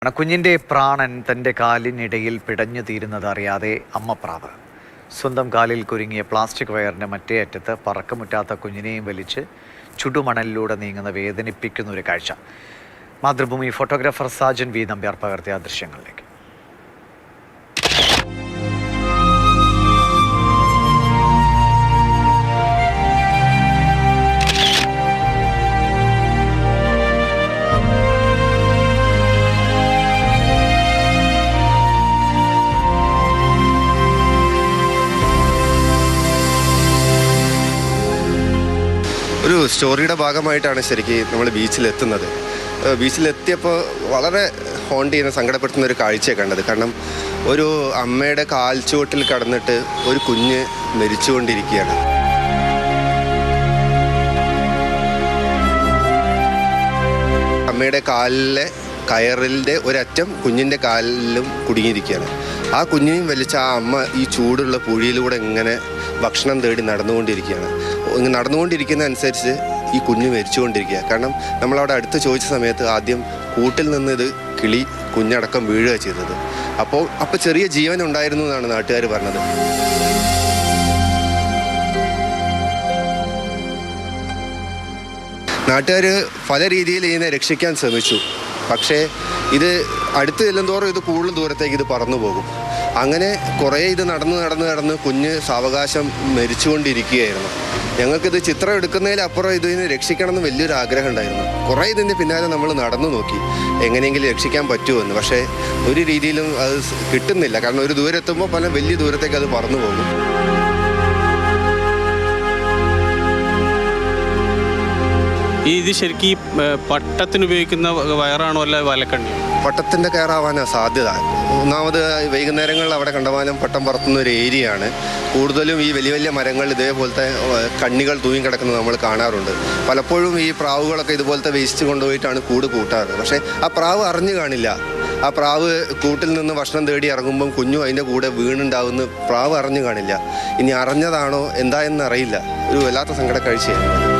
കുഞ്ഞിൻ്റെ പ്രാണൻ തൻ്റെ കാലിനിടയിൽ പിടഞ്ഞു തീരുന്നത് അറിയാതെ അമ്മപ്രാവ് സ്വന്തം കാലിൽ കുരുങ്ങിയ പ്ലാസ്റ്റിക് വയറിൻ്റെ മറ്റേ അറ്റത്ത് പറക്കമുറ്റാത്ത കുഞ്ഞിനെയും വലിച്ച് ചുടുമണലിലൂടെ നീങ്ങുന്ന വേദനിപ്പിക്കുന്ന ഒരു കാഴ്ച. മാതൃഭൂമി ഫോട്ടോഗ്രാഫർ സാജൻ വി നമ്പ്യാർ പകർത്തിയ ദൃശ്യങ്ങളിലേക്ക്. ഒരു സ്റ്റോറിയുടെ ഭാഗമായിട്ടാണ് ശരിക്കും നമ്മൾ ബീച്ചിലെത്തുന്നത്. ബീച്ചിലെത്തിയപ്പോൾ വളരെ ഹോണ്ട് ചെയ്യുന്ന സങ്കടപ്പെടുത്തുന്ന ഒരു കാഴ്ചയാണ് കണ്ടത്. കാരണം ഒരു അമ്മയുടെ കാൽച്ചുവട്ടിൽ കടന്നിട്ട് ഒരു കുഞ്ഞ് മരിച്ചുകൊണ്ടിരിക്കുകയാണ്. അമ്മയുടെ കാലിലെ കയറിൻ്റെ ഒരറ്റം കുഞ്ഞിൻ്റെ കാലിലും കുടുങ്ങിയിരിക്കുകയാണ്. ആ കുഞ്ഞിനെയും വലിച്ച ആ അമ്മ ഈ ചൂടുള്ള പുഴിയിലൂടെ ഇങ്ങനെ ഭക്ഷണം തേടി നടന്നുകൊണ്ടിരിക്കുകയാണ്. നടന്നുകൊണ്ടിരിക്കുന്ന അനുസരിച്ച് ഈ കുഞ്ഞ് മരിച്ചുകൊണ്ടിരിക്കുക. കാരണം നമ്മളവിടെ അടുത്ത് ചോദിച്ച സമയത്ത് ആദ്യം കൂട്ടിൽ നിന്ന് ഇത് കിളി കുഞ്ഞടക്കം വീഴുക ചെയ്തത്. അപ്പോൾ ചെറിയ ജീവൻ ഉണ്ടായിരുന്നു എന്നാണ് നാട്ടുകാർ പറഞ്ഞത്. നാട്ടുകാർ പല രീതിയിൽ ഇതിനെ രക്ഷിക്കാൻ ശ്രമിച്ചു. പക്ഷേ ഇത് അടുത്ത് ചെല്ലുന്തോറും ഇത് കൂടുതൽ ദൂരത്തേക്ക് ഇത് പറന്നു പോകും. അങ്ങനെ കുറേ ഇത് നടന്ന് കുഞ്ഞ് സാവകാശം മരിച്ചുകൊണ്ടിരിക്കുകയായിരുന്നു. ഞങ്ങൾക്കിത് ചിത്രം എടുക്കുന്നതിലപ്പുറം ഇതിനെ രക്ഷിക്കണമെന്ന് വലിയൊരു ആഗ്രഹം ഉണ്ടായിരുന്നു. കുറേ ഇതിൻ്റെ പിന്നാലെ നമ്മൾ നടന്നു നോക്കി എങ്ങനെയെങ്കിലും രക്ഷിക്കാൻ പറ്റുമെന്ന്. പക്ഷേ ഒരു രീതിയിലും അത് കിട്ടുന്നില്ല. കാരണം ഒരു ദൂരെത്തുമ്പോൾ പല വലിയ ദൂരത്തേക്ക് അത് പറന്നു പോകും. ഇത് ശരിക്കും പട്ടത്തിന് ഉപയോഗിക്കുന്ന വയറാണോ അല്ല വലക്കണ്ണി? പട്ടത്തിൻ്റെ കയറാവാനാണ് സാധ്യത. ഒന്നാമത് വൈകുന്നേരങ്ങളിൽ അവിടെ കണ്ടമാനം പട്ടം പറത്തുന്ന ഒരു ഏരിയയാണ്. കൂടുതലും ഈ വലിയ വലിയ മരങ്ങൾ ഇതേപോലത്തെ കണ്ണികൾ തൂങ്ങിക്കിടക്കുന്നത് നമ്മൾ കാണാറുണ്ട്. പലപ്പോഴും ഈ പ്രാവുകളൊക്കെ ഇതുപോലത്തെ വേസ്റ്റ് കൊണ്ടുപോയിട്ടാണ് കൂട് കൂട്ടാറ്. പക്ഷേ ആ പ്രാവ് അറിഞ്ഞു കാണില്ല. ആ പ്രാവ് കൂട്ടിൽ നിന്ന് ഭക്ഷണം തേടി ഇറങ്ങുമ്പം കുഞ്ഞും അതിൻ്റെ കൂടെ വീണുണ്ടാവുന്ന പ്രാവ് അറിഞ്ഞു കാണില്ല. ഇനി അറിഞ്ഞതാണോ എന്തായെന്ന് അറിയില്ല. ഒരു വല്ലാത്ത സങ്കടക്കാഴ്ചയാണ്.